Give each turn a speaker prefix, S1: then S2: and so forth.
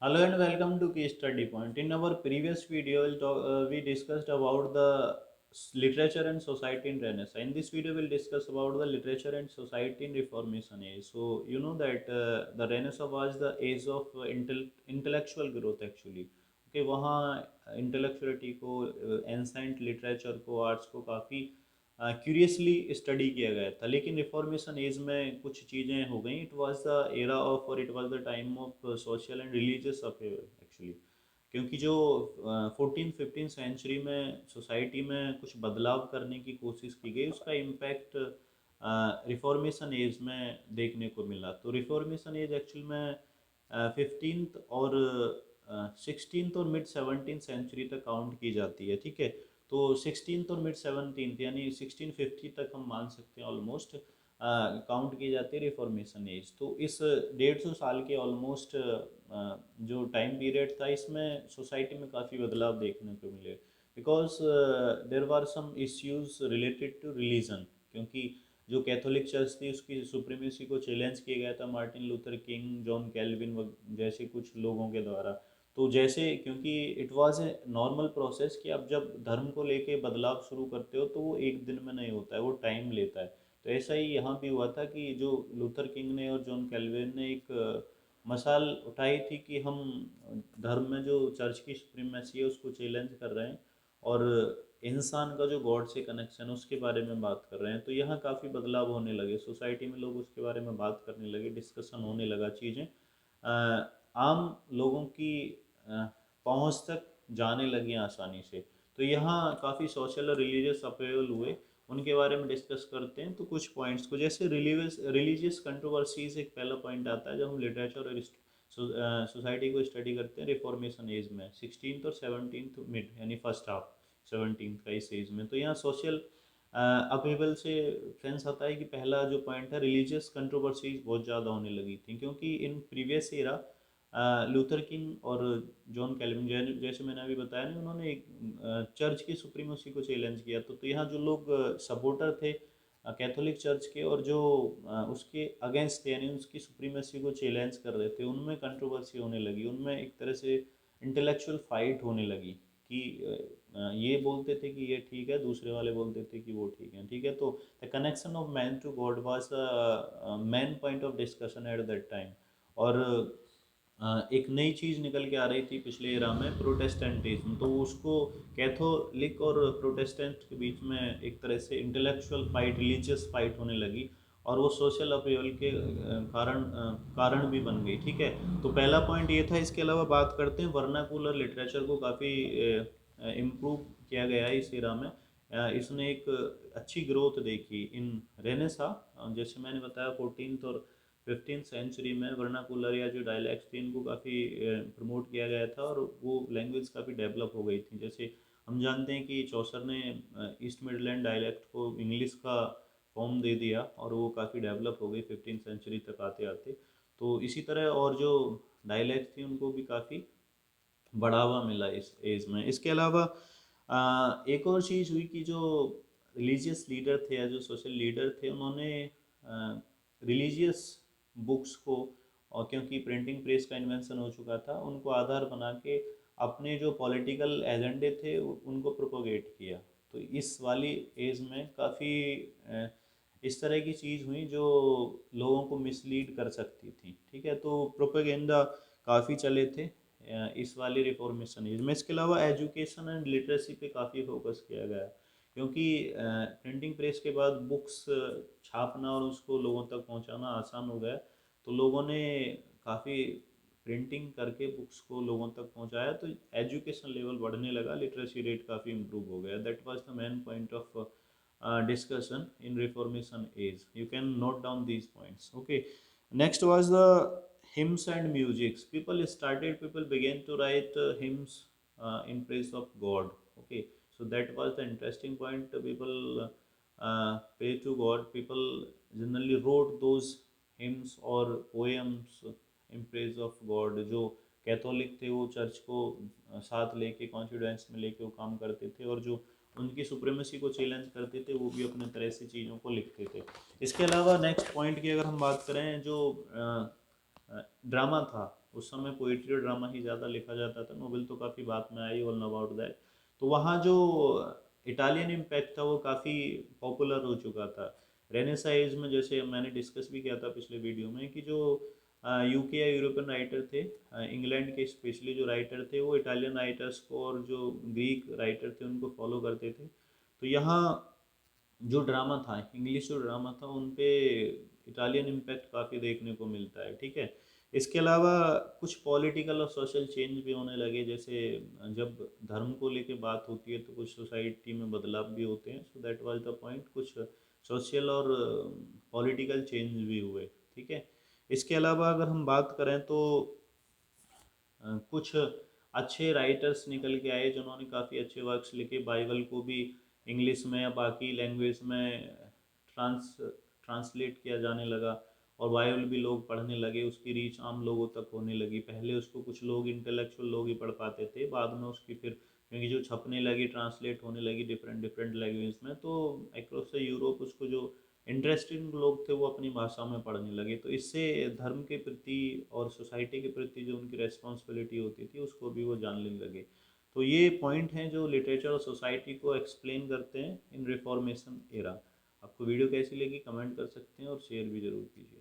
S1: Hello and welcome to Key Study Point. In our previous video, we discussed about the literature and society in Renaissance. In this video, we'll discuss about the literature and society in Reformation age. So you know that the Renaissance was the age of intellectual growth actually. Okay, वहाँ intellectuality को, ancient literature को, arts को काफ़ी curiously study किया गया था, लेकिन reformation as में कुछ चीज़ें हो गई। It was the era of or it was the time of social and religious upheaval actually, क्योंकि जो 14-15 सेंचुरी में सोसाइटी में कुछ बदलाव करने की कोशिश की गई, उसका इम्पैक्ट रिफॉर्मेशन एज में देखने को मिला। तो रिफॉर्मेशन एज एक्चुअल में 15th और 16th और मिड 17th सेंचुरी तक काउंट की जाती है, ठीक है। तो 16th और मिड 17th यानी 1650 तक हम मान सकते हैं ऑलमोस्ट काउंट की जाती है रिफॉर्मेशन एज। तो इस 150 साल के ऑलमोस्ट जो टाइम पीरियड था, इसमें सोसाइटी में काफ़ी बदलाव देखने को मिले, because there were some issues related to religion, क्योंकि जो कैथोलिक चर्च थी उसकी सुप्रीमेसी को चैलेंज किया गया था Martin Luther king, John Calvin जैसे कुछ लोगों के द्वारा। तो जैसे, क्योंकि it was a normal process कि आप जब धर्म को लेके बदलाव शुरू करते हो तो वो एक दिन में नहीं होता है, वो टाइम लेता है। तो ऐसा ही यहाँ भी हुआ था कि जो लूथर किंग ने और जॉन कैल्विन ने एक मसाल उठाई थी कि हम धर्म में जो चर्च की सुप्रीमेसी है उसको चैलेंज कर रहे हैं, और इंसान का जो गॉड से कनेक्शन है उसके बारे में बात कर रहे हैं। तो यहाँ काफ़ी बदलाव होने लगे सोसाइटी में, लोग उसके बारे में बात करने लगे, डिस्कशन होने लगा, चीज़ें आम लोगों की पहुंच तक जाने लगी आसानी से। तो यहाँ काफ़ी सोशल और रिलीजियस अपहेवल हुए, उनके बारे में डिस्कस करते हैं। तो कुछ पॉइंट्स को, जैसे रिलीजियस कंट्रोवर्सीज एक पहला पॉइंट आता है जब हम लिटरेचर और सोसाइटी को स्टडी करते हैं रिफॉर्मेशन एज में, 16th और 17th मिड यानी फर्स्ट हाफ 17th का इस एज में। तो यहाँ सोशल अपहेवल से सेंस आता है कि पहला जो पॉइंट है, रिलीजियस कंट्रोवर्सीज बहुत ज़्यादा होने लगी थी, क्योंकि in previous era Luther king और जॉन कैल्विन जैसे मैंने अभी बताया ना, उन्होंने एक चर्च की सुप्रीमेसी को चैलेंज किया। तो यहाँ जो लोग सपोर्टर थे कैथोलिक चर्च के, और जो उसके अगेंस्ट थे यानी उसकी सुप्रीमेसी को चैलेंज कर रहे थे, उनमें कंट्रोवर्सी होने लगी, उनमें एक तरह से इंटेलेक्चुअल फाइट होने लगी कि ये बोलते थे कि ये ठीक है, दूसरे वाले बोलते थे कि वो ठीक है, ठीक है। तो the connection of man to God was the main point of discussion at that time. और एक नई चीज़ निकल के आ रही थी पिछले एरा में, प्रोटेस्टेंटिज्म। तो उसको कैथोलिक और प्रोटेस्टेंट के बीच में एक तरह से इंटेलेक्चुअल फाइट, रिलीजियस फाइट होने लगी, और वो सोशल अपील के कारण भी बन गई, ठीक है। तो पहला पॉइंट ये था। इसके अलावा बात करते हैं वर्नाकुलर लिटरेचर को काफ़ी इम्प्रूव किया गया है इस एरा में। इसने एक अच्छी ग्रोथ देखी इन रेनेसा। जैसे मैंने बताया 14th और 15th सेंचुरी में वर्नाकुलर या जो डायलैक्ट्स थी इनको काफ़ी प्रमोट किया गया था, और वो लैंग्वेज काफ़ी डेवलप हो गई थी। जैसे हम जानते हैं कि चौसर ने ईस्ट मिडलैंड डायलैक्ट को इंग्लिश का फॉर्म दे दिया, और वो काफ़ी डेवलप हो गई 15th सेंचुरी तक आते आते। तो इसी तरह और जो डायलैक्ट थी उनको भी काफ़ी बढ़ावा मिला इस एज में। इसके अलावा एक और चीज़ हुई कि जो रिलीजियस लीडर थे या जो सोशल लीडर थे, उन्होंने रिलीजियस बुक्स को, और क्योंकि प्रिंटिंग प्रेस का इन्वेंशन हो चुका था, उनको आधार बना के अपने जो पॉलिटिकल एजेंडे थे उनको प्रोपोगेट किया। तो इस वाली एज में काफ़ी इस तरह की चीज़ हुई जो लोगों को मिसलीड कर सकती थी, ठीक है। तो प्रोपेगेंडा काफ़ी चले थे इस वाली रिफॉर्मेशन एज में। इसके अलावा एजुकेशन एंड लिटरेसी पे काफ़ी फोकस किया गया, क्योंकि प्रिंटिंग प्रेस के बाद बुक्स छापना और उसको लोगों तक पहुंचाना आसान हो गया। तो लोगों ने काफ़ी प्रिंटिंग करके बुक्स को लोगों तक पहुंचाया, तो एजुकेशन लेवल बढ़ने लगा, लिटरेसी रेट काफ़ी इम्प्रूव हो गया। That was the main point of discussion in Reformation age. You can note down these points. Okay. Next was the hymns and musics. People began to write hymns in praise of God. Okay. So that was the interesting point. People pray to God. People generally wrote those hymns or poems in praise of God. जो Catholic थे वो church को साथ लेके confidence में लेके वो काम करते थे, और जो उनकी सुप्रीमेसी को चैलेंज करते थे वो भी अपने तरह से चीज़ों को लिखते थे। इसके अलावा नेक्स्ट पॉइंट की अगर हम बात करें, जो ड्रामा था उस समय पोइट्री और ड्रामा ही ज़्यादा लिखा जाता था, नोवेल तो काफ़ी बाद में आई, ऑल नो अबाउट दैट। तो वहाँ जो इटालियन इम्पैक्ट था वो काफ़ी पॉपुलर हो चुका था। रेनेसा एज में, जैसे मैंने डिस्कस भी किया था पिछले वीडियो में, कि जो यूके या यूरोपियन राइटर थे, इंग्लैंड के स्पेशली जो राइटर थे, वो इटालियन राइटर्स को और जो ग्रीक राइटर थे उनको फॉलो करते थे। तो यहाँ जो ड्रामा था, इंग्लिश जो ड्रामा था, उन पे इटालियन इम्पैक्ट काफ़ी देखने को मिलता है, ठीक है। इसके अलावा कुछ पॉलिटिकल और सोशल चेंज भी होने लगे, जैसे जब धर्म को लेके बात होती है तो कुछ सोसाइटी में बदलाव भी होते हैं। So that was the point, कुछ सोशल और पॉलिटिकल चेंज भी हुए, ठीक है। इसके अलावा अगर हम बात करें तो कुछ अच्छे राइटर्स निकल के आए जिन्होंने काफ़ी अच्छे वर्क्स लिखे। बाइबल को भी इंग्लिश में या बाकी लैंग्वेज में ट्रांसलेट किया जाने लगा, और बाइबल भी लोग पढ़ने लगे, उसकी रीच आम लोगों तक होने लगी। पहले उसको कुछ लोग, इंटेलेक्चुअल लोग ही पढ़ पाते थे, बाद में उसकी फिर क्योंकि जो छपने लगी, ट्रांसलेट होने लगी डिफरेंट डिफरेंट लैंग्वेज में, तो अक्रॉस द यूरोप उसको जो इंटरेस्टिंग लोग थे वो अपनी भाषा में पढ़ने लगे। तो इससे धर्म के प्रति और सोसाइटी के प्रति जो उनकी रेस्पॉन्सिबिलिटी होती थी उसको भी वो जानने लगे। तो ये पॉइंट हैं जो लिटरेचर और सोसाइटी को एक्सप्लेन करते हैं इन रिफॉर्मेशन एरा। आपको वीडियो कैसी लगी कमेंट कर सकते हैं और शेयर भी ज़रूर कीजिए।